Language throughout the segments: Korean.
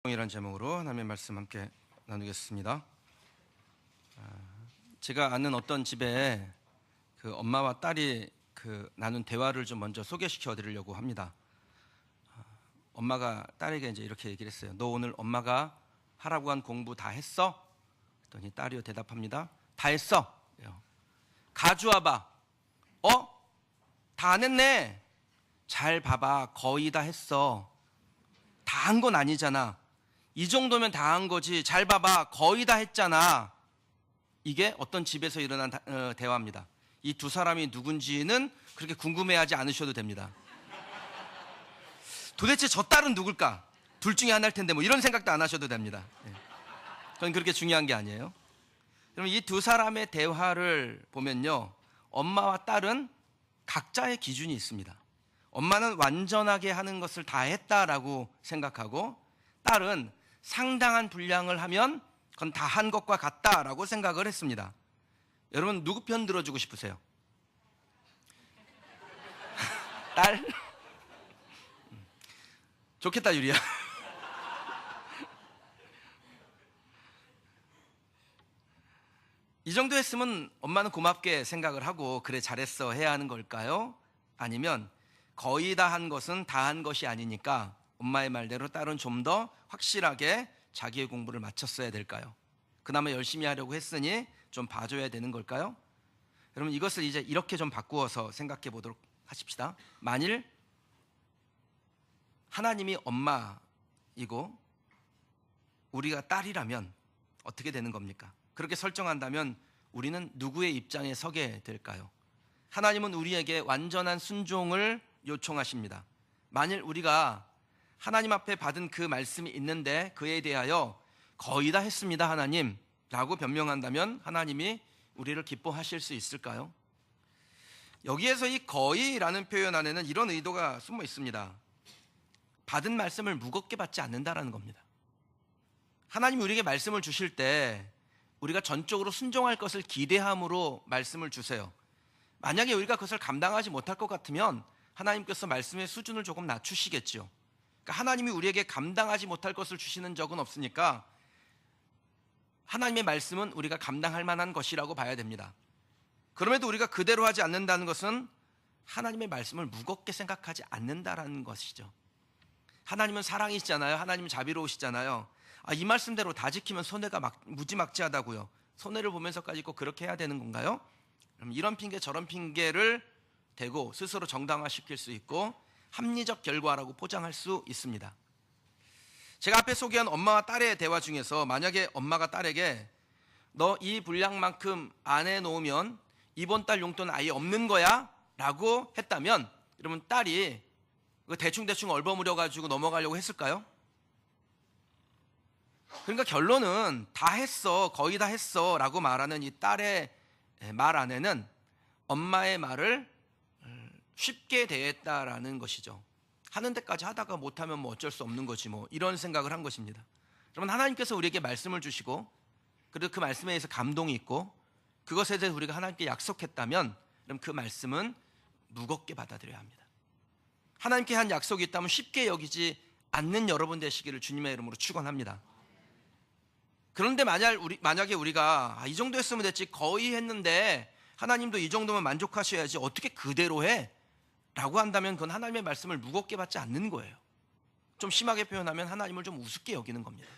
이란 제목으로 하나님의 말씀 함께 나누겠습니다. 제가 아는 어떤 집에 그 엄마와 딸이 나눈 대화를 좀 먼저 소개시켜 드리려고 합니다. 엄마가 딸에게 이제 이렇게 얘기를 했어요. 너 오늘 엄마가 하라고 한 공부 다 했어? 그랬더니 딸이 대답합니다. 다 했어. 가져와봐. 다 안 했네. 잘 봐봐. 거의 다 했어. 다 한 건 아니잖아. 이 정도면 다 한 거지. 잘 봐봐. 거의 다 했잖아. 이게 어떤 집에서 일어난 대화입니다. 이 두 사람이 누군지는 그렇게 궁금해하지 않으셔도 됩니다. 도대체 저 딸은 누굴까? 둘 중에 하나일 텐데 뭐 이런 생각도 안 하셔도 됩니다. 그건 그렇게 중요한 게 아니에요. 그럼 이 두 사람의 대화를 보면요, 엄마와 딸은 각자의 기준이 있습니다. 엄마는 완전하게 하는 것을 다 했다라고 생각하고, 딸은 상당한 분량을 하면 그건 다 한 것과 같다라고 생각을 했습니다. 여러분 누구 편 들어주고 싶으세요? 딸? 좋겠다 유리야. 이 정도 했으면 엄마는 고맙게 생각을 하고 그래 잘했어 해야 하는 걸까요? 아니면 거의 다 한 것은 다 한 것이 아니니까 엄마의 말대로 딸은 좀 더 확실하게 자기의 공부를 마쳤어야 될까요? 그나마 열심히 하려고 했으니 좀 봐줘야 되는 걸까요? 여러분 이것을 이제 이렇게 좀 바꾸어서 생각해 보도록 하십시다. 만일 하나님이 엄마이고 우리가 딸이라면 어떻게 되는 겁니까? 그렇게 설정한다면 우리는 누구의 입장에 서게 될까요? 하나님은 우리에게 완전한 순종을 요청하십니다. 만일 우리가 하나님 앞에 받은 그 말씀이 있는데 그에 대하여 거의 다 했습니다 하나님 라고 변명한다면 하나님이 우리를 기뻐하실 수 있을까요? 여기에서 이 거의라는 표현 안에는 이런 의도가 숨어 있습니다. 받은 말씀을 무겁게 받지 않는다라는 겁니다. 하나님이 우리에게 말씀을 주실 때 우리가 전적으로 순종할 것을 기대함으로 말씀을 주세요. 만약에 우리가 그것을 감당하지 못할 것 같으면 하나님께서 말씀의 수준을 조금 낮추시겠죠. 그러니까 하나님이 우리에게 감당하지 못할 것을 주시는 적은 없으니까 하나님의 말씀은 우리가 감당할 만한 것이라고 봐야 됩니다. 그럼에도 우리가 그대로 하지 않는다는 것은 하나님의 말씀을 무겁게 생각하지 않는다라는 것이죠. 하나님은 사랑이시잖아요. 하나님은 자비로우시잖아요. 이 말씀대로 다 지키면 손해가 무지막지하다고요. 손해를 보면서까지 꼭 그렇게 해야 되는 건가요? 이런 핑계 저런 핑계를 대고 스스로 정당화시킬 수 있고 합리적 결과라고 포장할 수 있습니다. 제가 앞에 소개한 엄마와 딸의 대화 중에서 만약에 엄마가 딸에게 너 이 분량만큼 안 해놓으면 이번 달 용돈은 아예 없는 거야 라고 했다면 여러분 딸이 대충대충 얼버무려가지고 넘어가려고 했을까요? 그러니까 결론은 다 했어, 거의 다 했어 라고 말하는 이 딸의 말 안에는 엄마의 말을 쉽게 대했다라는 것이죠. 하는 데까지 하다가 못하면 뭐 어쩔 수 없는 거지 뭐 이런 생각을 한 것입니다. 여러분 하나님께서 우리에게 말씀을 주시고 그리고 그 말씀에 의해서 감동이 있고 그것에 대해서 우리가 하나님께 약속했다면 그럼 그 말씀은 무겁게 받아들여야 합니다. 하나님께 한 약속이 있다면 쉽게 여기지 않는 여러분 되시기를 주님의 이름으로 축원합니다. 그런데 만약에 우리가 이 정도 했으면 됐지 거의 했는데 하나님도 이 정도면 만족하셔야지 어떻게 그대로 해? 라고 한다면 그건 하나님의 말씀을 무겁게 받지 않는 거예요. 좀 심하게 표현하면 하나님을 좀 우습게 여기는 겁니다.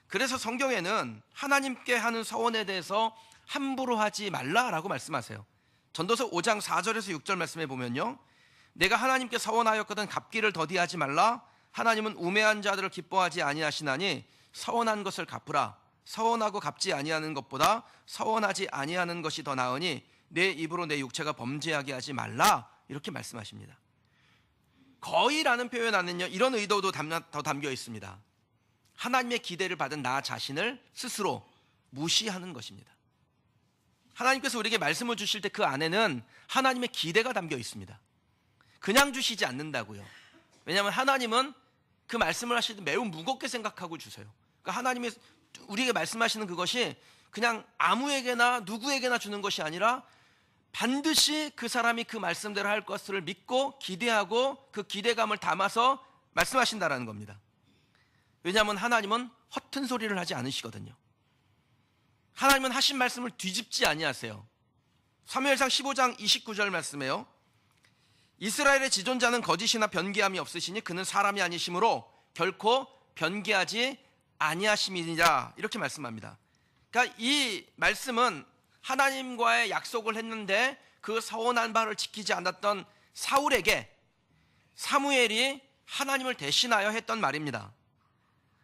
그래서 성경에는 하나님께 하는 서원에 대해서 함부로 하지 말라라고 말씀하세요. 전도서 5장 4절에서 6절 말씀에 보면요, 내가 하나님께 서원하였거든 갚기를 더디하지 말라. 하나님은 우매한 자들을 기뻐하지 아니하시나니 서원한 것을 갚으라. 서원하고 갚지 아니하는 것보다 서원하지 아니하는 것이 더 나으니 내 입으로 내 육체가 범죄하게 하지 말라. 이렇게 말씀하십니다. 거의라는 표현 안에는요 이런 의도도 더 담겨 있습니다. 하나님의 기대를 받은 나 자신을 스스로 무시하는 것입니다. 하나님께서 우리에게 말씀을 주실 때 그 안에는 하나님의 기대가 담겨 있습니다. 그냥 주시지 않는다고요. 왜냐하면 하나님은 그 말씀을 하실 때 매우 무겁게 생각하고 주세요. 그러니까 하나님이 우리에게 말씀하시는 그것이 그냥 아무에게나 누구에게나 주는 것이 아니라 반드시 그 사람이 그 말씀대로 할 것을 믿고 기대하고 그 기대감을 담아서 말씀하신다라는 겁니다. 왜냐하면 하나님은 허튼 소리를 하지 않으시거든요. 하나님은 하신 말씀을 뒤집지 아니하세요. 사무엘상 15장 29절 말씀에요. 이스라엘의 지존자는 거짓이나 변개함이 없으시니 그는 사람이 아니시므로 결코 변개하지 아니하심이니라, 이렇게 말씀합니다. 그러니까 이 말씀은 하나님과의 약속을 했는데 그 서원한 바를 지키지 않았던 사울에게 사무엘이 하나님을 대신하여 했던 말입니다.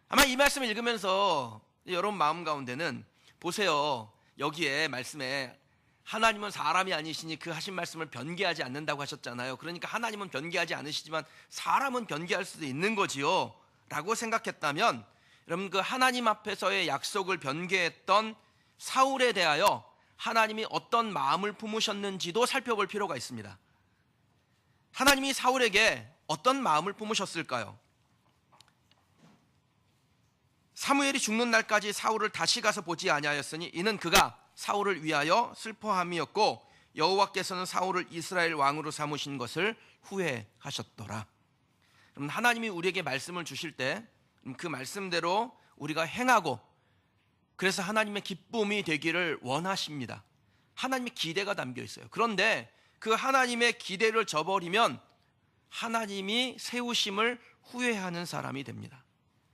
아마 이 말씀을 읽으면서 여러분 마음 가운데는, 보세요, 여기에 말씀에 하나님은 사람이 아니시니 그 하신 말씀을 변개하지 않는다고 하셨잖아요. 그러니까 하나님은 변개하지 않으시지만 사람은 변개할 수도 있는 거지요 라고 생각했다면, 여러분 그 하나님 앞에서의 약속을 변개했던 사울에 대하여 하나님이 어떤 마음을 품으셨는지도 살펴볼 필요가 있습니다. 하나님이 사울에게 어떤 마음을 품으셨을까요? 사무엘이 죽는 날까지 사울을 다시 가서 보지 아니하였으니 이는 그가 사울을 위하여 슬퍼함이었고 여호와께서는 사울을 이스라엘 왕으로 삼으신 것을 후회하셨더라. 그럼 하나님이 우리에게 말씀을 주실 때 그 말씀대로 우리가 행하고, 그래서 하나님의 기쁨이 되기를 원하십니다. 하나님의 기대가 담겨 있어요. 그런데 그 하나님의 기대를 저버리면 하나님이 세우심을 후회하는 사람이 됩니다.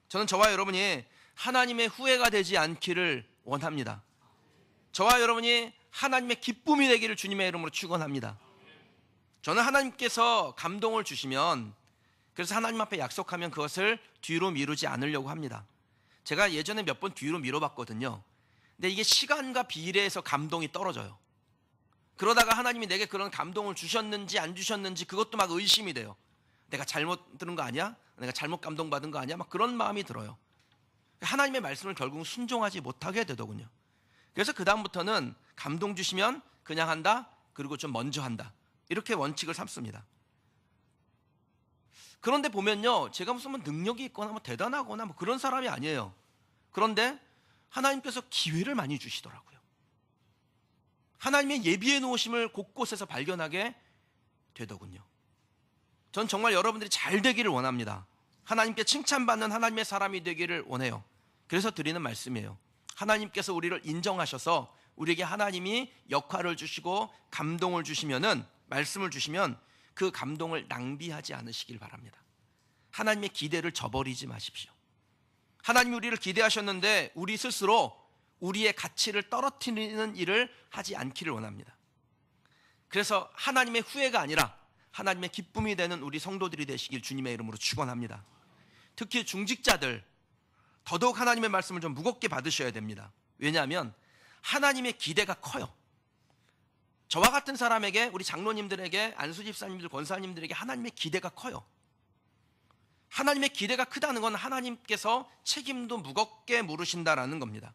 저는 저와 여러분이 하나님의 후회가 되지 않기를 원합니다. 저와 여러분이 하나님의 기쁨이 되기를 주님의 이름으로 축원합니다. 저는 하나님께서 감동을 주시면, 그래서 하나님 앞에 약속하면 그것을 뒤로 미루지 않으려고 합니다. 제가 예전에 몇 번 뒤로 미뤄봤거든요. 근데 이게 시간과 비례해서 감동이 떨어져요. 그러다가 하나님이 내게 그런 감동을 주셨는지 안 주셨는지 그것도 막 의심이 돼요. 내가 잘못 들은 거 아니야? 내가 잘못 감동받은 거 아니야? 막 그런 마음이 들어요. 하나님의 말씀을 결국 순종하지 못하게 되더군요. 그래서 그 다음부터는 감동 주시면 그냥 한다, 그리고 좀 먼저 한다, 이렇게 원칙을 삼습니다. 그런데 보면요, 제가 무슨 능력이 있거나 대단하거나 그런 사람이 아니에요. 그런데 하나님께서 기회를 많이 주시더라고요. 하나님의 예비해 놓으심을 곳곳에서 발견하게 되더군요. 전 정말 여러분들이 잘 되기를 원합니다. 하나님께 칭찬받는 하나님의 사람이 되기를 원해요. 그래서 드리는 말씀이에요. 하나님께서 우리를 인정하셔서 우리에게 하나님이 역할을 주시고 감동을 주시면은, 말씀을 주시면 그 감동을 낭비하지 않으시길 바랍니다. 하나님의 기대를 저버리지 마십시오. 하나님이 우리를 기대하셨는데 우리 스스로 우리의 가치를 떨어뜨리는 일을 하지 않기를 원합니다. 그래서 하나님의 후회가 아니라 하나님의 기쁨이 되는 우리 성도들이 되시길 주님의 이름으로 축원합니다. 특히 중직자들, 더더욱 하나님의 말씀을 좀 무겁게 받으셔야 됩니다. 왜냐하면 하나님의 기대가 커요. 저와 같은 사람에게, 우리 장로님들에게, 안수 집사님들, 권사님들에게 하나님의 기대가 커요. 하나님의 기대가 크다는 건 하나님께서 책임도 무겁게 물으신다라는 겁니다.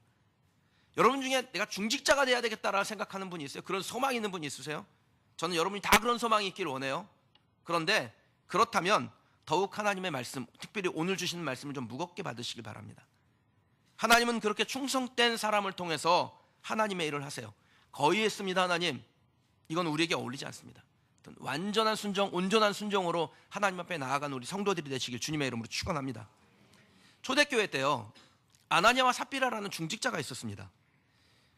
여러분 중에 내가 중직자가 돼야 되겠다라고 생각하는 분이 있어요? 그런 소망이 있는 분이 있으세요? 저는 여러분이 다 그런 소망이 있기를 원해요. 그런데 그렇다면 더욱 하나님의 말씀, 특별히 오늘 주시는 말씀을 좀 무겁게 받으시길 바랍니다. 하나님은 그렇게 충성된 사람을 통해서 하나님의 일을 하세요. 거의 했습니다 하나님, 이건 우리에게 어울리지 않습니다. 완전한 순종, 온전한 순종으로 하나님 앞에 나아간 우리 성도들이 되시길 주님의 이름으로 축원합니다. 초대교회 때요, 아나니아와 삽비라라는 중직자가 있었습니다.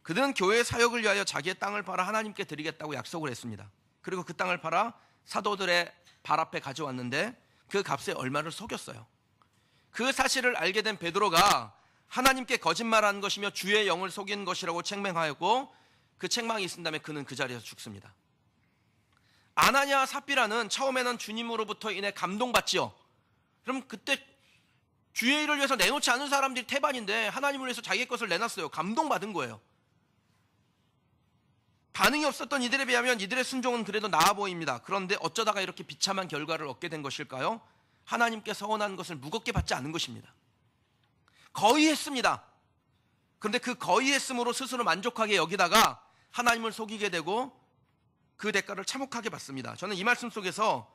그들은 교회의 사역을 위하여 자기의 땅을 팔아 하나님께 드리겠다고 약속을 했습니다. 그리고 그 땅을 팔아 사도들의 발 앞에 가져왔는데 그 값에 얼마를 속였어요. 그 사실을 알게 된 베드로가 하나님께 거짓말한 것이며 주의 영을 속인 것이라고 책망하였고, 그 책망이 있은 다음에 그는 그 자리에서 죽습니다. 아나니아와 삽비라는 처음에는 주님으로부터 인해 감동받지요. 그럼 그때 주의 일을 위해서 내놓지 않은 사람들이 태반인데 하나님을 위해서 자기의 것을 내놨어요. 감동받은 거예요. 반응이 없었던 이들에 비하면 이들의 순종은 그래도 나아 보입니다. 그런데 어쩌다가 이렇게 비참한 결과를 얻게 된 것일까요? 하나님께 서원한 것을 무겁게 받지 않은 것입니다. 거의 했습니다. 그런데 그 거의 했음으로 스스로 만족하게 여기다가 하나님을 속이게 되고 그 대가를 참혹하게 받습니다. 저는 이 말씀 속에서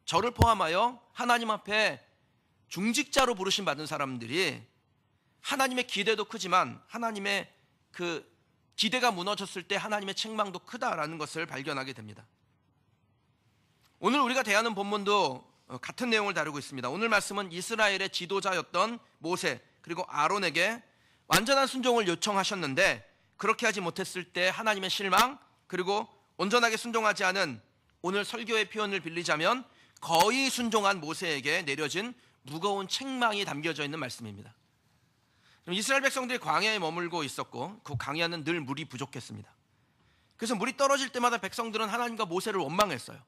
저를 포함하여 하나님 앞에 중직자로 부르심 받은 사람들이 하나님의 기대도 크지만 하나님의 그 기대가 무너졌을 때 하나님의 책망도 크다라는 것을 발견하게 됩니다. 오늘 우리가 대하는 본문도 같은 내용을 다루고 있습니다. 오늘 말씀은 이스라엘의 지도자였던 모세 그리고 아론에게 완전한 순종을 요청하셨는데 그렇게 하지 못했을 때 하나님의 실망, 그리고 온전하게 순종하지 않은, 오늘 설교의 표현을 빌리자면 거의 순종한 모세에게 내려진 무거운 책망이 담겨져 있는 말씀입니다. 이스라엘 백성들이 광야에 머물고 있었고 그 광야는 늘 물이 부족했습니다. 그래서 물이 떨어질 때마다 백성들은 하나님과 모세를 원망했어요.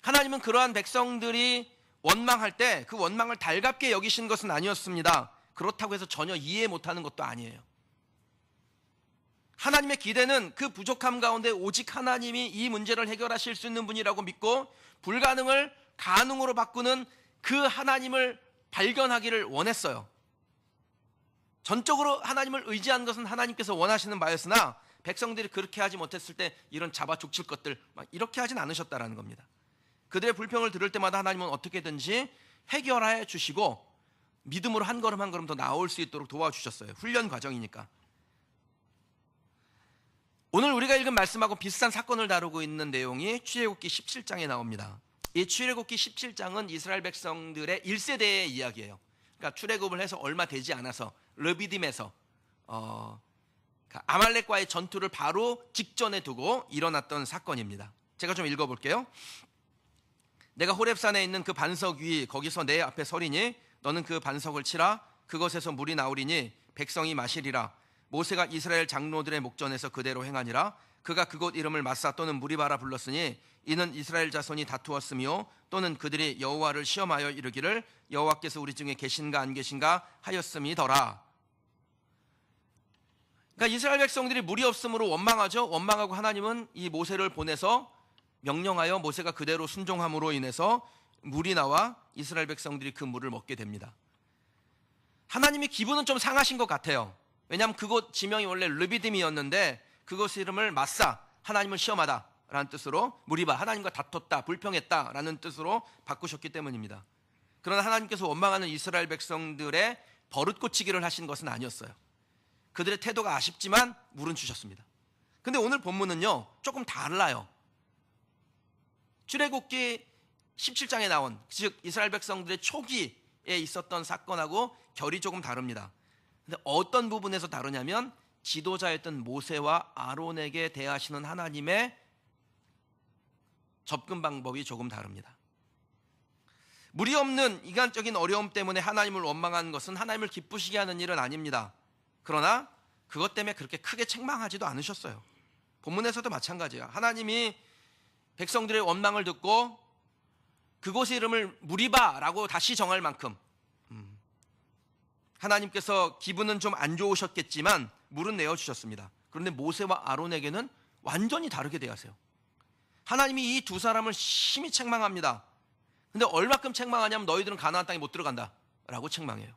하나님은 그러한 백성들이 원망할 때 그 원망을 달갑게 여기신 것은 아니었습니다. 그렇다고 해서 전혀 이해 못하는 것도 아니에요. 하나님의 기대는 그 부족함 가운데 오직 하나님이 이 문제를 해결하실 수 있는 분이라고 믿고 불가능을 가능으로 바꾸는 그 하나님을 발견하기를 원했어요. 전적으로 하나님을 의지한 것은 하나님께서 원하시는 바였으나 백성들이 그렇게 하지 못했을 때 이런 잡아 죽칠 것들 막 이렇게 하진 않으셨다라는 겁니다. 그들의 불평을 들을 때마다 하나님은 어떻게든지 해결해 주시고 믿음으로 한 걸음 한 걸음 더 나올 수 있도록 도와주셨어요. 훈련 과정이니까. 오늘 우리가 읽은 말씀하고 비슷한 사건을 다루고 있는 내용이 출애굽기 17장에 나옵니다. 이 출애굽기 17장은 이스라엘 백성들의 1세대의 이야기예요. 그러니까 출애굽을 해서 얼마 되지 않아서 르비딤에서 아말렉과의 전투를 바로 직전에 두고 일어났던 사건입니다. 제가 좀 읽어볼게요. 내가 호렙산에 있는 그 반석 위 거기서 내 앞에 서리니 너는 그 반석을 치라. 그것에서 물이 나오리니 백성이 마시리라. 모세가 이스라엘 장로들의 목전에서 그대로 행하니라. 그가 그곳 이름을 마사 또는 무리바라 불렀으니 이는 이스라엘 자손이 다투었으며 또는 그들이 여호와를 시험하여 이르기를 여호와께서 우리 중에 계신가 안 계신가 하였음이더라. 그러니까 이스라엘 백성들이 물이 없음으로 원망하죠. 원망하고 하나님은 이 모세를 보내서 명령하여 모세가 그대로 순종함으로 인해서 물이 나와 이스라엘 백성들이 그 물을 먹게 됩니다. 하나님이 기분은 좀 상하신 것 같아요. 왜냐하면 그곳 지명이 원래 르비딤이었는데 그곳 이름을 마사, 하나님을 시험하다 라는 뜻으로, 무리바, 하나님과 다퉜다, 불평했다 라는 뜻으로 바꾸셨기 때문입니다. 그러나 하나님께서 원망하는 이스라엘 백성들의 버릇고치기를 하신 것은 아니었어요. 그들의 태도가 아쉽지만 물은 주셨습니다. 근데 오늘 본문은요 조금 달라요. 출애굽기 17장에 나온, 즉 이스라엘 백성들의 초기에 있었던 사건하고 결이 조금 다릅니다. 근데 어떤 부분에서 다르냐면 지도자였던 모세와 아론에게 대하시는 하나님의 접근 방법이 조금 다릅니다. 물이 없는 인간적인 어려움 때문에 하나님을 원망한 것은 하나님을 기쁘시게 하는 일은 아닙니다. 그러나 그것 때문에 그렇게 크게 책망하지도 않으셨어요. 본문에서도 마찬가지예요. 하나님이 백성들의 원망을 듣고 그곳의 이름을 무리바라고 다시 정할 만큼 하나님께서 기분은 좀 안 좋으셨겠지만 물은 내어주셨습니다. 그런데 모세와 아론에게는 완전히 다르게 대하세요. 하나님이 이 두 사람을 심히 책망합니다. 근데 얼마큼 책망하냐면 너희들은 가나안 땅에 못 들어간다 라고 책망해요.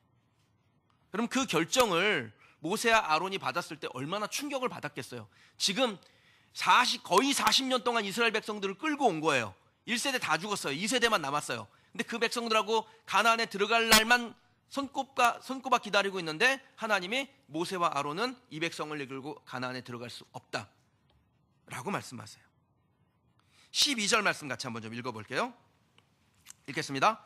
그럼 그 결정을 모세와 아론이 받았을 때 얼마나 충격을 받았겠어요. 지금 거의 40년 동안 이스라엘 백성들을 끌고 온 거예요. 1세대 다 죽었어요. 2세대만 남았어요. 근데 그 백성들하고 가나안에 들어갈 날만 손꼽아 기다리고 있는데 하나님이 모세와 아론은 이 백성을 이끌고 가나안에 들어갈 수 없다 라고 말씀하세요. 12절 말씀 같이 한번 좀 읽어볼게요. 읽겠습니다.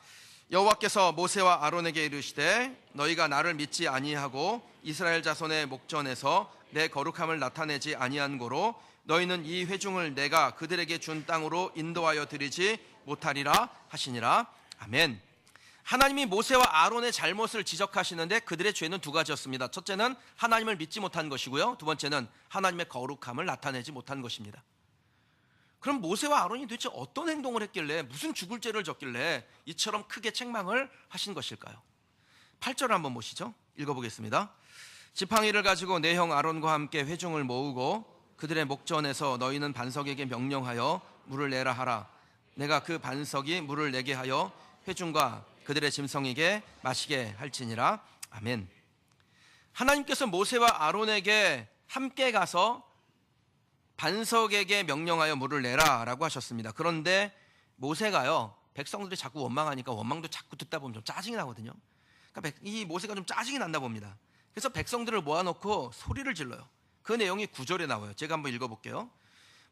여호와께서 모세와 아론에게 이르시되 너희가 나를 믿지 아니하고 이스라엘 자손의 목전에서 내 거룩함을 나타내지 아니한 고로 너희는 이 회중을 내가 그들에게 준 땅으로 인도하여 드리지 못하리라 하시니라. 아멘. 하나님이 모세와 아론의 잘못을 지적하시는데 그들의 죄는 두 가지였습니다. 첫째는 하나님을 믿지 못한 것이고요, 두 번째는 하나님의 거룩함을 나타내지 못한 것입니다. 그럼 모세와 아론이 도대체 어떤 행동을 했길래, 무슨 죽을 죄를 졌길래 이처럼 크게 책망을 하신 것일까요? 8절 한번 보시죠. 읽어보겠습니다. 지팡이를 가지고 내 형 아론과 함께 회중을 모으고 그들의 목전에서 너희는 반석에게 명령하여 물을 내라 하라. 내가 그 반석이 물을 내게 하여 회중과 그들의 짐승에게 마시게 할지니라. 아멘. 하나님께서 모세와 아론에게 함께 가서 반석에게 명령하여 물을 내라 라고 하셨습니다. 그런데 모세가요, 백성들이 자꾸 원망하니까 원망도 자꾸 듣다 보면 좀 짜증이 나거든요. 그러니까 이 모세가 좀 짜증이 났나 봅니다. 그래서 백성들을 모아놓고 소리를 질러요. 그 내용이 9절에 나와요. 제가 한번 읽어볼게요.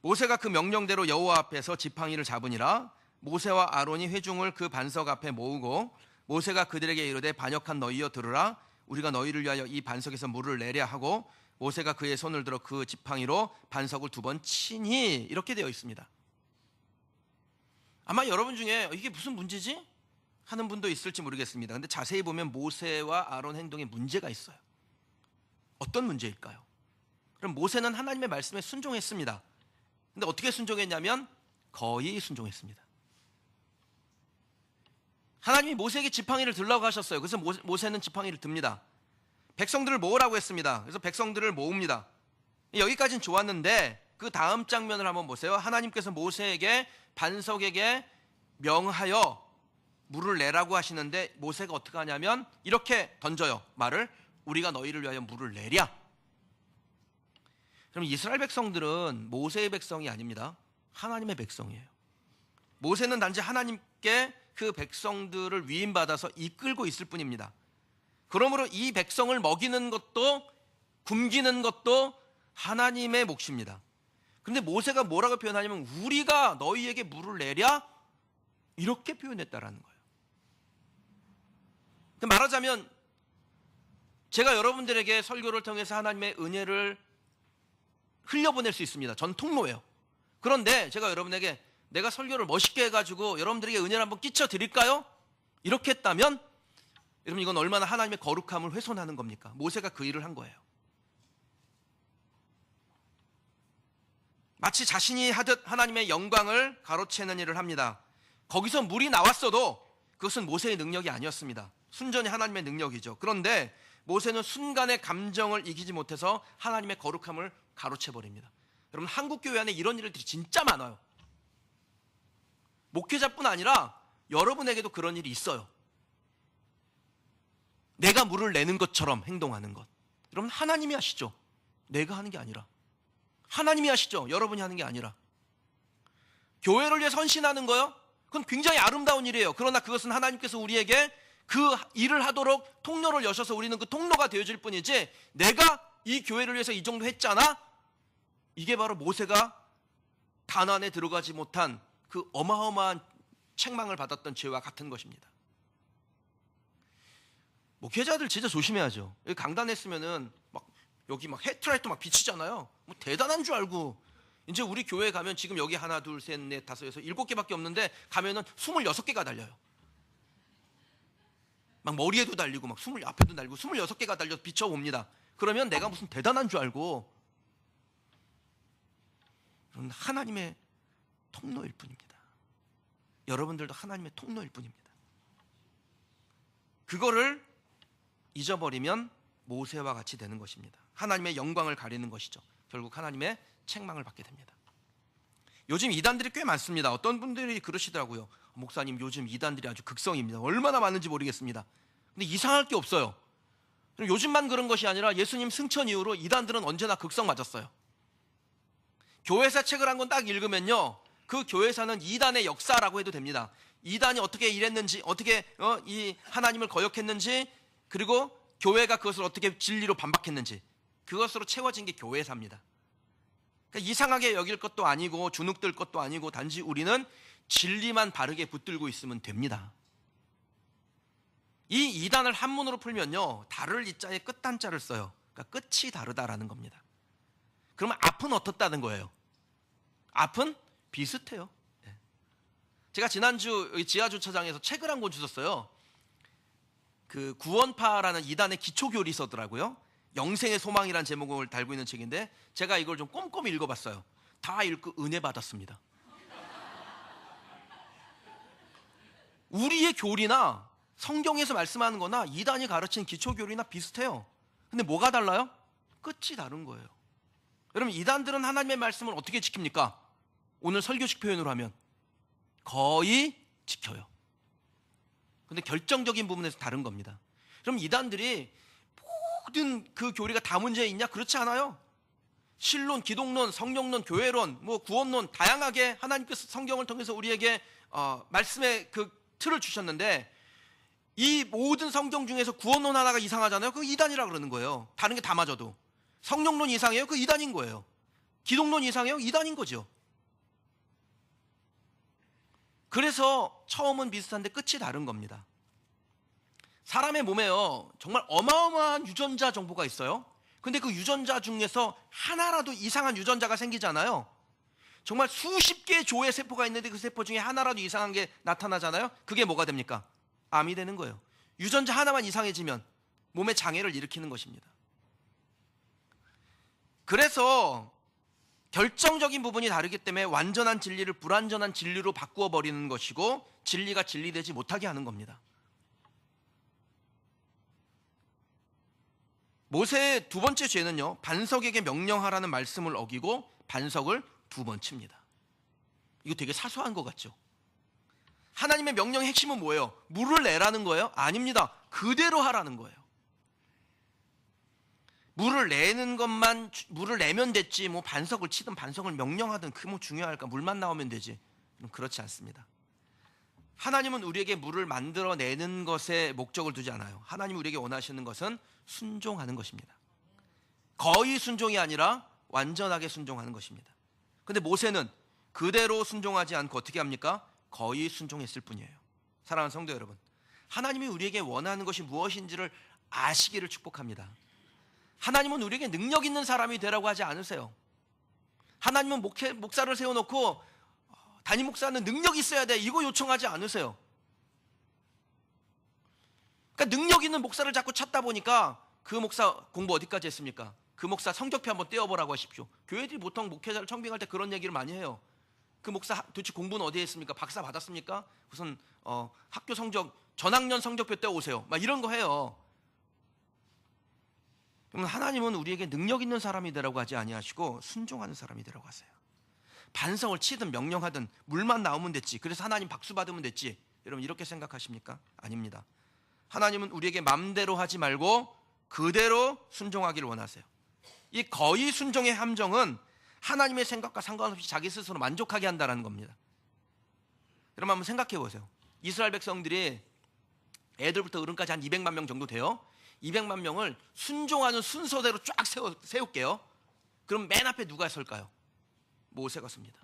모세가 그 명령대로 여호와 앞에서 지팡이를 잡으니라. 모세와 아론이 회중을 그 반석 앞에 모으고 모세가 그들에게 이르되 반역한 너희여 들으라. 우리가 너희를 위하여 이 반석에서 물을 내랴 하고 모세가 그의 손을 들어 그 지팡이로 반석을 2번 치니, 이렇게 되어 있습니다. 아마 여러분 중에 이게 무슨 문제지? 하는 분도 있을지 모르겠습니다. 근데 자세히 보면 모세와 아론 행동에 문제가 있어요. 어떤 문제일까요? 그럼 모세는 하나님의 말씀에 순종했습니다. 근데 어떻게 순종했냐면 거의 순종했습니다. 하나님이 모세에게 지팡이를 들라고 하셨어요. 그래서 모세는 지팡이를 듭니다. 백성들을 모으라고 했습니다. 그래서 백성들을 모읍니다. 여기까지는 좋았는데 그 다음 장면을 한번 보세요. 하나님께서 모세에게 반석에게 명하여 물을 내라고 하시는데 모세가 어떻게 하냐면 이렇게 던져요. 말을, 우리가 너희를 위하여 물을 내랴. 그럼 이스라엘 백성들은 모세의 백성이 아닙니다. 하나님의 백성이에요. 모세는 단지 하나님께 그 백성들을 위임받아서 이끌고 있을 뿐입니다. 그러므로 이 백성을 먹이는 것도 굶기는 것도 하나님의 몫입니다. 그런데 모세가 뭐라고 표현하냐면 우리가 너희에게 물을 내랴, 이렇게 표현했다라는 거예요. 말하자면 제가 여러분들에게 설교를 통해서 하나님의 은혜를 흘려보낼 수 있습니다. 전 통로예요. 그런데 제가 여러분에게 내가 설교를 멋있게 해가지고 여러분들에게 은혜를 한번 끼쳐 드릴까요? 이렇게 했다면 여러분 이건 얼마나 하나님의 거룩함을 훼손하는 겁니까? 모세가 그 일을 한 거예요. 마치 자신이 하듯 하나님의 영광을 가로채는 일을 합니다. 거기서 물이 나왔어도 그것은 모세의 능력이 아니었습니다. 순전히 하나님의 능력이죠. 그런데 모세는 순간의 감정을 이기지 못해서 하나님의 거룩함을 가로채버립니다. 여러분 한국 교회 안에 이런 일들이 진짜 많아요. 목회자뿐 아니라 여러분에게도 그런 일이 있어요. 내가 물을 내는 것처럼 행동하는 것. 여러분 하나님이 하시죠. 내가 하는 게 아니라. 하나님이 하시죠. 여러분이 하는 게 아니라. 교회를 위해 헌신하는 거요? 그건 굉장히 아름다운 일이에요. 그러나 그것은 하나님께서 우리에게 그 일을 하도록 통로를 여셔서 우리는 그 통로가 되어질 뿐이지 내가 이 교회를 위해서 이 정도 했잖아? 이게 바로 모세가 가나안에 들어가지 못한 그 어마어마한 책망을 받았던 죄와 같은 것입니다. 목회자들 진짜 조심해야죠. 여기 강단에 있으면은 막 여기 막 헤드라이트 막 비치잖아요. 뭐 대단한 줄 알고. 이제 우리 교회 가면 지금 여기 하나, 둘, 셋, 넷, 다섯, 여섯, 7개밖에 없는데 가면은 26개가 달려요. 막 머리에도 달리고 막 앞에도 달리고 26개가 달려서 비춰봅니다. 그러면 내가 무슨 대단한 줄 알고. 여러분 하나님의 통로일 뿐입니다. 여러분들도 하나님의 통로일 뿐입니다. 그거를 잊어버리면 모세와 같이 되는 것입니다. 하나님의 영광을 가리는 것이죠. 결국 하나님의 책망을 받게 됩니다. 요즘 이단들이 꽤 많습니다. 어떤 분들이 그러시더라고요. 목사님 요즘 이단들이 아주 극성입니다. 얼마나 많은지 모르겠습니다. 근데 이상할 게 없어요. 요즘만 그런 것이 아니라 예수님 승천 이후로 이단들은 언제나 극성 맞았어요. 교회사 책을 한 권 딱 읽으면요, 그 교회사는 이단의 역사라고 해도 됩니다. 이단이 어떻게 일했는지, 어떻게 이 하나님을 거역했는지, 그리고 교회가 그것을 어떻게 진리로 반박했는지, 그것으로 채워진 게 교회사입니다. 그러니까 이상하게 여길 것도 아니고 주눅들 것도 아니고 단지 우리는 진리만 바르게 붙들고 있으면 됩니다. 이 이단을 한문으로 풀면요, 다를 이자에 끝단자를 써요. 그러니까 끝이 다르다라는 겁니다. 그러면 앞은 어떻다는 거예요? 앞은 비슷해요. 제가 지난주 지하주차장에서 책을 한 권 주셨어요. 그 구원파라는 이단의 기초교리서더라고요. 영생의 소망이라는 제목을 달고 있는 책인데 제가 이걸 좀 꼼꼼히 읽어봤어요. 다 읽고 은혜 받았습니다. 우리의 교리나 성경에서 말씀하는 거나 이단이 가르친 기초교리나 비슷해요. 근데 뭐가 달라요? 끝이 다른 거예요. 여러분 이단들은 하나님의 말씀을 어떻게 지킵니까? 오늘 설교식 표현으로 하면 거의 지켜요. 근데 결정적인 부분에서 다른 겁니다. 그럼 이단들이 모든 그 교리가 다 문제 있냐? 그렇지 않아요. 신론, 기독론, 성령론, 교회론, 뭐 구원론 다양하게 하나님께서 성경을 통해서 우리에게 말씀의 그 틀을 주셨는데 이 모든 성경 중에서 구원론 하나가 이상하잖아요. 그거 이단이라 그러는 거예요. 다른 게 다 맞아도. 성령론 이상해요? 그 이단인 거예요. 기독론 이상해요? 이단인 거죠. 그래서 처음은 비슷한데 끝이 다른 겁니다. 사람의 몸에요, 정말 어마어마한 유전자 정보가 있어요. 근데 그 유전자 중에서 하나라도 이상한 유전자가 생기잖아요. 정말 수십 개의 조의 세포가 있는데 그 세포 중에 하나라도 이상한 게 나타나잖아요. 그게 뭐가 됩니까? 암이 되는 거예요. 유전자 하나만 이상해지면 몸에 장애를 일으키는 것입니다. 그래서 결정적인 부분이 다르기 때문에 완전한 진리를 불완전한 진리로 바꾸어 버리는 것이고, 진리가 진리되지 못하게 하는 겁니다. 모세의 두 번째 죄는요, 반석에게 명령하라는 말씀을 어기고 반석을 두 번 칩니다. 이거 되게 사소한 것 같죠? 하나님의 명령의 핵심은 뭐예요? 물을 내라는 거예요? 아닙니다. 그대로 하라는 거예요. 물을 내는 것만, 물을 내면 됐지, 뭐 반석을 치든 반석을 명령하든 그 뭐 중요할까? 물만 나오면 되지. 그렇지 않습니다. 하나님은 우리에게 물을 만들어내는 것에 목적을 두지 않아요. 하나님이 우리에게 원하시는 것은 순종하는 것입니다. 거의 순종이 아니라 완전하게 순종하는 것입니다. 근데 모세는 그대로 순종하지 않고 어떻게 합니까? 거의 순종했을 뿐이에요. 사랑하는 성도 여러분, 하나님이 우리에게 원하는 것이 무엇인지를 아시기를 축복합니다. 하나님은 우리에게 능력 있는 사람이 되라고 하지 않으세요. 하나님은 목사를 세워놓고 담임 목사는 능력이 있어야 돼, 이거 요청하지 않으세요. 그러니까 능력 있는 목사를 자꾸 찾다 보니까 그 목사 공부 어디까지 했습니까? 그 목사 성적표 한번 떼어보라고 하십시오. 교회들이 보통 목회자를 청빙할 때 그런 얘기를 많이 해요. 그 목사 도대체 공부는 어디에 했습니까? 박사 받았습니까? 우선 학교 성적, 전학년 성적표 떼어오세요, 막 이런 거 해요. 그러면 하나님은 우리에게 능력 있는 사람이 되라고 하지 아니하시고 순종하는 사람이 되라고 하세요. 반석을 치든 명령하든 물만 나오면 됐지, 그래서 하나님 박수 받으면 됐지, 여러분 이렇게 생각하십니까? 아닙니다. 하나님은 우리에게 맘대로 하지 말고 그대로 순종하기를 원하세요. 이 거의 순종의 함정은 하나님의 생각과 상관없이 자기 스스로 만족하게 한다는 겁니다. 여러분 한번 생각해 보세요. 이스라엘 백성들이 애들부터 어른까지 한 200만 명 정도 돼요. 200만 명을 순종하는 순서대로 쫙 세울게요. 그럼 맨 앞에 누가 설까요? 모세가 섭니다.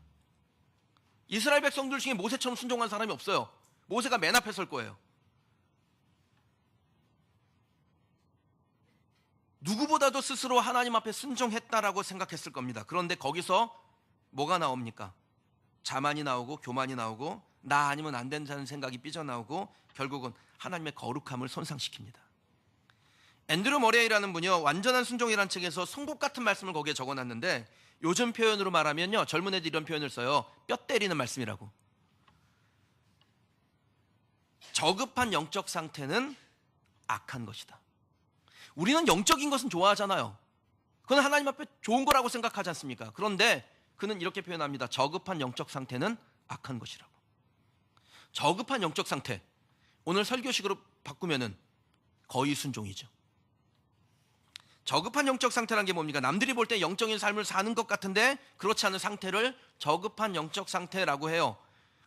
이스라엘 백성들 중에 모세처럼 순종한 사람이 없어요. 모세가 맨 앞에 설 거예요. 누구보다도 스스로 하나님 앞에 순종했다라고 생각했을 겁니다. 그런데 거기서 뭐가 나옵니까? 자만이 나오고 교만이 나오고 나 아니면 안 된다는 생각이 삐져나오고 결국은 하나님의 거룩함을 손상시킵니다. 앤드류 머레이라는 분이요, 완전한 순종이라는 책에서 송곳 같은 말씀을 거기에 적어놨는데, 요즘 표현으로 말하면요, 젊은 애들이 이런 표현을 써요. 뼈 때리는 말씀이라고. 저급한 영적 상태는 악한 것이다. 우리는 영적인 것은 좋아하잖아요. 그건 하나님 앞에 좋은 거라고 생각하지 않습니까? 그런데 그는 이렇게 표현합니다. 저급한 영적 상태는 악한 것이라고. 저급한 영적 상태, 오늘 설교식으로 바꾸면은 거의 순종이죠. 저급한 영적 상태란 게 뭡니까? 남들이 볼 때 영적인 삶을 사는 것 같은데 그렇지 않은 상태를 저급한 영적 상태라고 해요.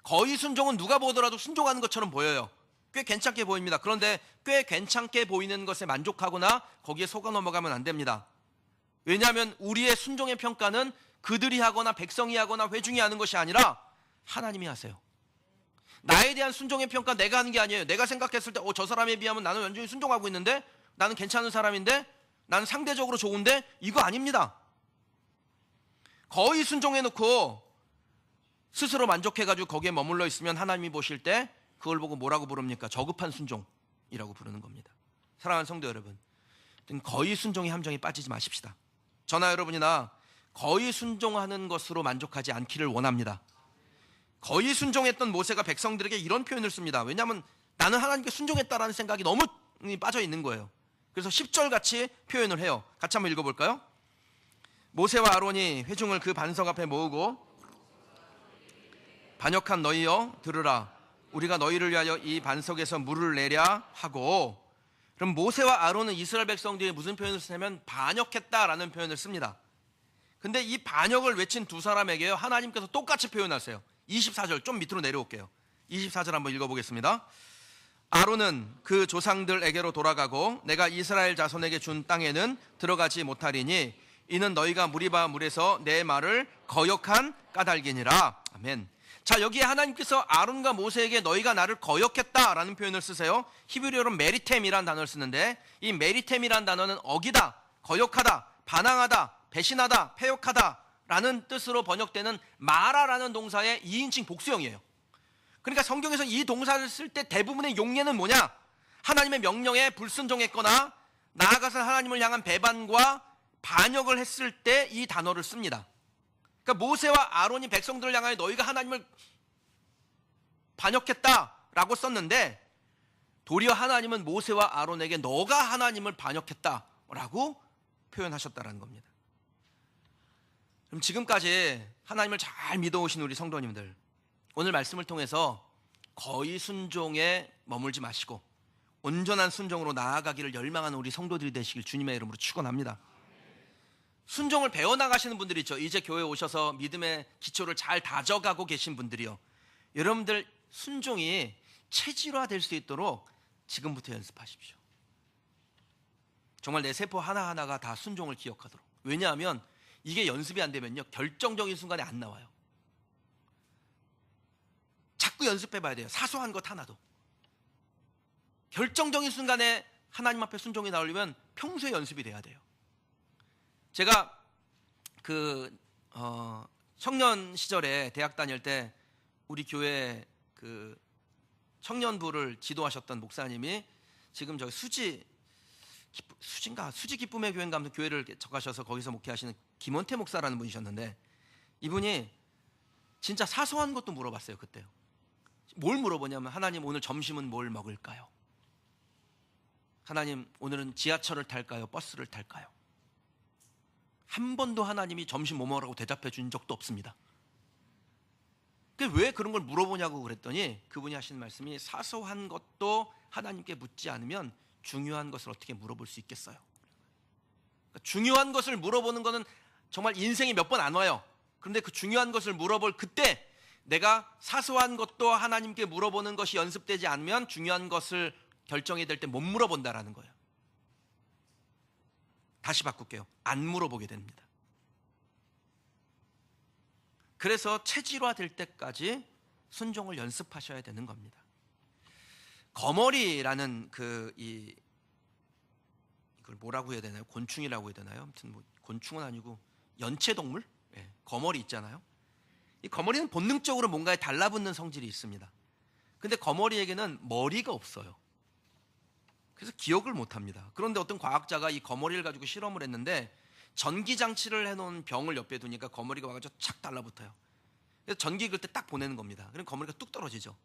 거의 순종은 누가 보더라도 순종하는 것처럼 보여요. 꽤 괜찮게 보입니다. 그런데 꽤 괜찮게 보이는 것에 만족하거나 거기에 속아 넘어가면 안 됩니다. 왜냐하면 우리의 순종의 평가는 그들이 하거나 백성이 하거나 회중이 하는 것이 아니라 하나님이 하세요. 나에 대한 순종의 평가 내가 하는 게 아니에요. 내가 생각했을 때 저 사람에 비하면 나는 완전히 순종하고 있는데, 나는 괜찮은 사람인데, 나는 상대적으로 좋은데, 이거 아닙니다. 거의 순종해놓고 스스로 만족해가지고 거기에 머물러 있으면 하나님이 보실 때 그걸 보고 뭐라고 부릅니까? 저급한 순종이라고 부르는 겁니다. 사랑하는 성도 여러분, 거의 순종의 함정에 빠지지 마십시다. 저나 여러분이나 거의 순종하는 것으로 만족하지 않기를 원합니다. 거의 순종했던 모세가 백성들에게 이런 표현을 씁니다. 왜냐하면 나는 하나님께 순종했다라는 생각이 너무 빠져 있는 거예요. 그래서 10절 같이 표현을 해요. 같이 한번 읽어볼까요? 모세와 아론이 회중을 그 반석 앞에 모으고 반역한 너희여 들으라, 우리가 너희를 위하여 이 반석에서 물을 내랴 하고. 그럼 모세와 아론은 이스라엘 백성들이 무슨 표현을 쓰냐면 반역했다라는 표현을 씁니다. 근데 이 반역을 외친 두 사람에게요, 하나님께서 똑같이 표현하세요. 24절 좀 밑으로 내려올게요. 24절 한번 읽어보겠습니다. 아론은 그 조상들에게로 돌아가고 내가 이스라엘 자손에게 준 땅에는 들어가지 못하리니 이는 너희가 무리바 물에서 내 말을 거역한 까닭이니라. 아멘. 자, 여기에 하나님께서 아론과 모세에게 너희가 나를 거역했다라는 표현을 쓰세요. 히브리어로 메리템이라는 단어를 쓰는데, 이 메리템이라는 단어는 어기다, 거역하다, 반항하다, 배신하다, 패역하다 라는 뜻으로 번역되는 마라라는 동사의 2인칭 복수형이에요. 그러니까 성경에서 이 동사를 쓸 때 대부분의 용례는 뭐냐? 하나님의 명령에 불순종했거나 나아가서 하나님을 향한 배반과 반역을 했을 때 이 단어를 씁니다. 그러니까 모세와 아론이 백성들을 향하여 너희가 하나님을 반역했다라고 썼는데, 도리어 하나님은 모세와 아론에게 너가 하나님을 반역했다라고 표현하셨다라는 겁니다. 그럼 지금까지 하나님을 잘 믿어오신 우리 성도님들, 오늘 말씀을 통해서 거의 순종에 머물지 마시고 온전한 순종으로 나아가기를 열망하는 우리 성도들이 되시길 주님의 이름으로 축원합니다. 순종을 배워나가시는 분들이 있죠. 이제 교회에 오셔서 믿음의 기초를 잘 다져가고 계신 분들이요, 여러분들 순종이 체질화될 수 있도록 지금부터 연습하십시오. 정말 내 세포 하나하나가 다 순종을 기억하도록. 왜냐하면 이게 연습이 안 되면요, 결정적인 순간에 안 나와요. 자꾸 연습해봐야 돼요. 사소한 것 하나도. 결정적인 순간에 하나님 앞에 순종이 나오려면 평소에 연습이 돼야 돼요. 제가 청년 시절에 대학 다닐 때 우리 교회 청년부를 지도하셨던 목사님이 지금 저기 수지 기쁨의 교회인가 하면서 교회를 적하셔서 거기서 목회하시는 김원태 목사라는 분이셨는데, 이분이 진짜 사소한 것도 물어봤어요. 그때요. 뭘 물어보냐면, 하나님 오늘 점심은 뭘 먹을까요? 하나님 오늘은 지하철을 탈까요? 버스를 탈까요? 한 번도 하나님이 점심 뭐 먹으라고 대답해 준 적도 없습니다. 왜 그런 걸 물어보냐고 그랬더니 그분이 하시는 말씀이, 사소한 것도 하나님께 묻지 않으면 중요한 것을 어떻게 물어볼 수 있겠어요? 그러니까 중요한 것을 물어보는 것은 정말 인생이 몇 번 안 와요. 그런데 그 중요한 것을 물어볼 그때, 내가 사소한 것도 하나님께 물어보는 것이 연습되지 않으면 중요한 것을 결정이 될 때 못 물어본다라는 거예요. 다시 바꿀게요. 안 물어보게 됩니다. 그래서 체질화될 때까지 순종을 연습하셔야 되는 겁니다. 거머리라는 이걸 뭐라고 해야 되나요? 곤충이라고 해야 되나요? 아무튼 곤충은 아니고 연체동물? 네, 거머리 있잖아요. 이 거머리는 본능적으로 뭔가에 달라붙는 성질이 있습니다. 근데 거머리에게는 머리가 없어요. 그래서 기억을 못합니다. 그런데 어떤 과학자가 이 거머리를 가지고 실험을 했는데, 전기장치를 해놓은 병을 옆에 두니까 거머리가 와가지고 착 달라붙어요. 그래서 전기 그을 때 딱 보내는 겁니다. 그럼 거머리가 뚝 떨어지죠.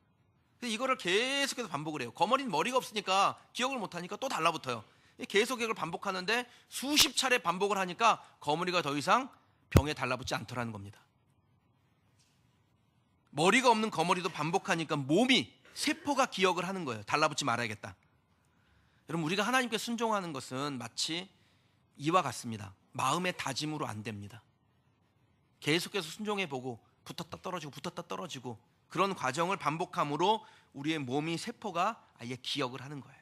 그래서 이거를 계속해서 반복을 해요. 거머리는 머리가 없으니까 기억을 못하니까 또 달라붙어요. 계속 이걸 반복하는데 수십 차례 반복을 하니까 거머리가 더 이상 병에 달라붙지 않더라는 겁니다. 머리가 없는 거머리도 반복하니까 몸이, 세포가 기억을 하는 거예요. 달라붙지 말아야겠다. 여러분, 우리가 하나님께 순종하는 것은 마치 이와 같습니다. 마음의 다짐으로 안 됩니다. 계속해서 순종해보고 붙었다 떨어지고 그런 과정을 반복함으로 우리의 몸이, 세포가 아예 기억을 하는 거예요.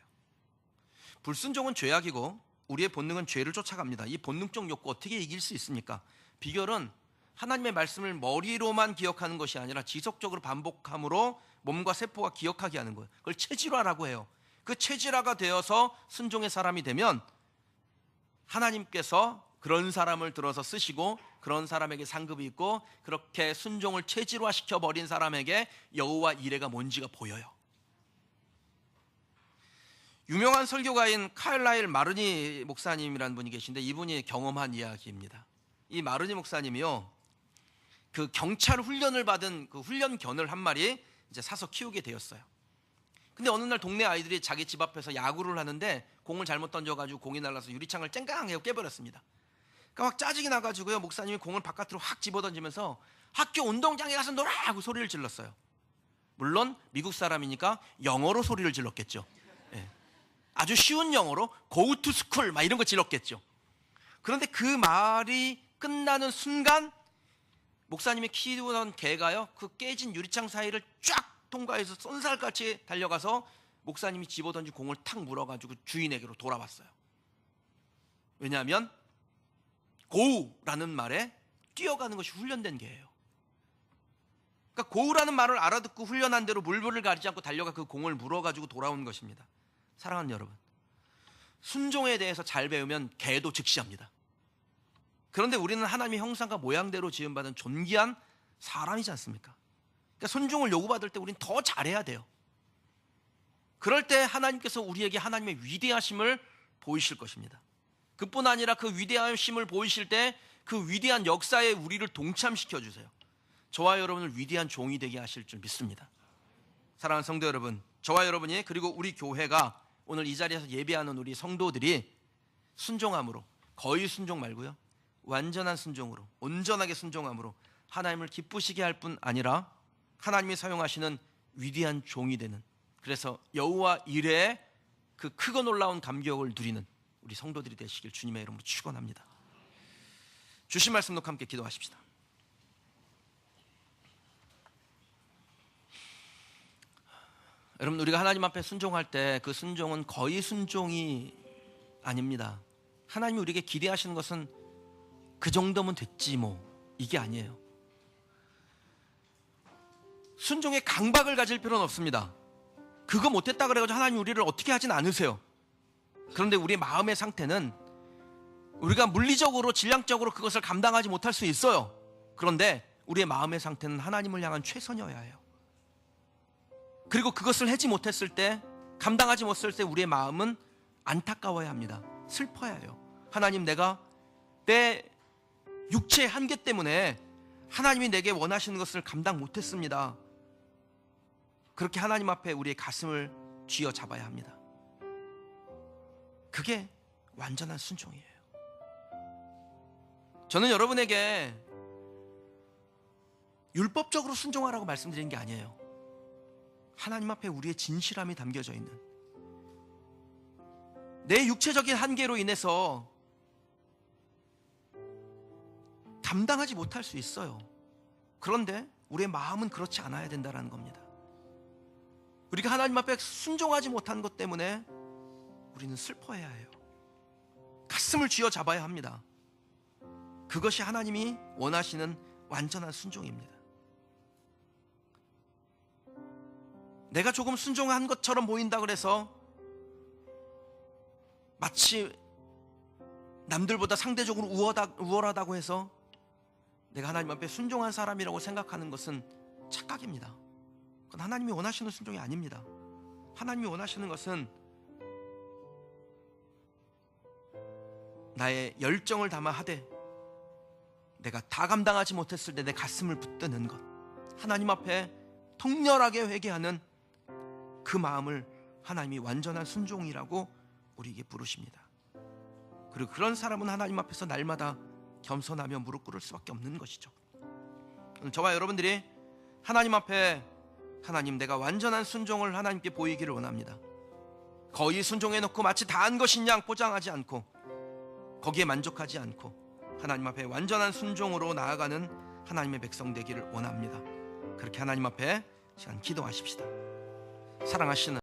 불순종은 죄악이고 우리의 본능은 죄를 쫓아갑니다. 이 본능적 욕구 어떻게 이길 수 있습니까? 비결은 하나님의 말씀을 머리로만 기억하는 것이 아니라 지속적으로 반복함으로 몸과 세포가 기억하게 하는 거예요. 그걸 체질화라고 해요. 그 체질화가 되어서 순종의 사람이 되면 하나님께서 그런 사람을 들어서 쓰시고 그런 사람에게 상급이 있고, 그렇게 순종을 체질화시켜 버린 사람에게 여호와 이레가 뭔지가 보여요. 유명한 설교가인 카일라일 마르니 목사님이라는 분이 계신데, 이분이 경험한 이야기입니다. 이 마르니 목사님이요, 그 경찰 훈련을 받은 그 훈련견을 한 마리 이제 사서 키우게 되었어요. 근데 어느 날 동네 아이들이 자기 집 앞에서 야구를 하는데 공을 잘못 던져가지고 공이 날라서 유리창을 쨍강하게 깨버렸습니다. 그러니까 막 짜증이 나가지고요, 목사님이 공을 바깥으로 확 집어던지면서 학교 운동장에 가서 놀아 하고 소리를 질렀어요. 물론 미국 사람이니까 영어로 소리를 질렀겠죠. 네. 아주 쉬운 영어로 Go to school 막 이런 거 질렀겠죠. 그런데 그 말이 끝나는 순간 목사님이 키우던 개가요, 그 깨진 유리창 사이를 쫙 통과해서 쏜살같이 달려가서 목사님이 집어던진 공을 탁 물어가지고 주인에게로 돌아왔어요. 왜냐하면 고라는 말에 뛰어가는 것이 훈련된 개예요. 그러니까 고우라는 말을 알아듣고 훈련한 대로 물불을 가리지 않고 달려가 그 공을 물어가지고 돌아온 것입니다. 사랑하는 여러분, 순종에 대해서 잘 배우면 개도 즉시합니다. 그런데 우리는 하나님의 형상과 모양대로 지음받은 존귀한 사람이지 않습니까? 그러니까 순종을 요구받을 때 우리는 더 잘해야 돼요. 그럴 때 하나님께서 우리에게 하나님의 위대하심을 보이실 것입니다. 그뿐 아니라 그 위대하심을 보이실 때 그 위대한 역사에 우리를 동참시켜 주세요. 저와 여러분을 위대한 종이 되게 하실 줄 믿습니다. 사랑하는 성도 여러분, 저와 여러분이 그리고 우리 교회가 오늘 이 자리에서 예배하는 우리 성도들이 순종함으로, 거의 순종 말고요, 완전한 순종으로, 온전하게 순종함으로 하나님을 기쁘시게 할 뿐 아니라 하나님이 사용하시는 위대한 종이 되는, 그래서 여호와 이레의 그 크고 놀라운 감격을 누리는 우리 성도들이 되시길 주님의 이름으로 축원합니다. 주신 말씀 놓고 함께 기도하십시다. 여러분, 우리가 하나님 앞에 순종할 때 그 순종은 거의 순종이 아닙니다. 하나님이 우리에게 기대하시는 것은 그 정도면 됐지 뭐, 이게 아니에요. 순종에 강박을 가질 필요는 없습니다. 그거 못했다 그래가지고 하나님 우리를 어떻게 하진 않으세요. 그런데 우리의 마음의 상태는 우리가 물리적으로 질량적으로 그것을 감당하지 못할 수 있어요. 그런데 우리의 마음의 상태는 하나님을 향한 최선이어야 해요. 그리고 그것을 하지 못했을 때, 감당하지 못했을 때 우리의 마음은 안타까워야 합니다. 슬퍼야 해요. 하나님, 내가 내 육체의 한계 때문에 하나님이 내게 원하시는 것을 감당 못했습니다. 그렇게 하나님 앞에 우리의 가슴을 쥐어 잡아야 합니다. 그게 완전한 순종이에요. 저는 여러분에게 율법적으로 순종하라고 말씀드리는 게 아니에요. 하나님 앞에 우리의 진실함이 담겨져 있는, 내 육체적인 한계로 인해서 감당하지 못할 수 있어요. 그런데 우리의 마음은 그렇지 않아야 된다는 겁니다. 우리가 하나님 앞에 순종하지 못한 것 때문에 우리는 슬퍼해야 해요. 가슴을 쥐어 잡아야 합니다. 그것이 하나님이 원하시는 완전한 순종입니다. 내가 조금 순종한 것처럼 보인다 그래서 마치 남들보다 상대적으로 우월하다고 해서 내가 하나님 앞에 순종한 사람이라고 생각하는 것은 착각입니다. 그건 하나님이 원하시는 순종이 아닙니다. 하나님이 원하시는 것은 나의 열정을 담아 하되 내가 다 감당하지 못했을 때 내 가슴을 붙드는 것, 하나님 앞에 통렬하게 회개하는 그 마음을 하나님이 완전한 순종이라고 우리에게 부르십니다. 그리고 그런 사람은 하나님 앞에서 날마다 겸손하며 무릎 꿇을 수밖에 없는 것이죠. 저와 여러분들이 하나님 앞에, 하나님, 내가 완전한 순종을 하나님께 보이기를 원합니다. 거의 순종해놓고 마치 다 한 것인 양 포장하지 않고, 거기에 만족하지 않고 하나님 앞에 완전한 순종으로 나아가는 하나님의 백성 되기를 원합니다. 그렇게 하나님 앞에 시간 기도하십시다. 사랑하시는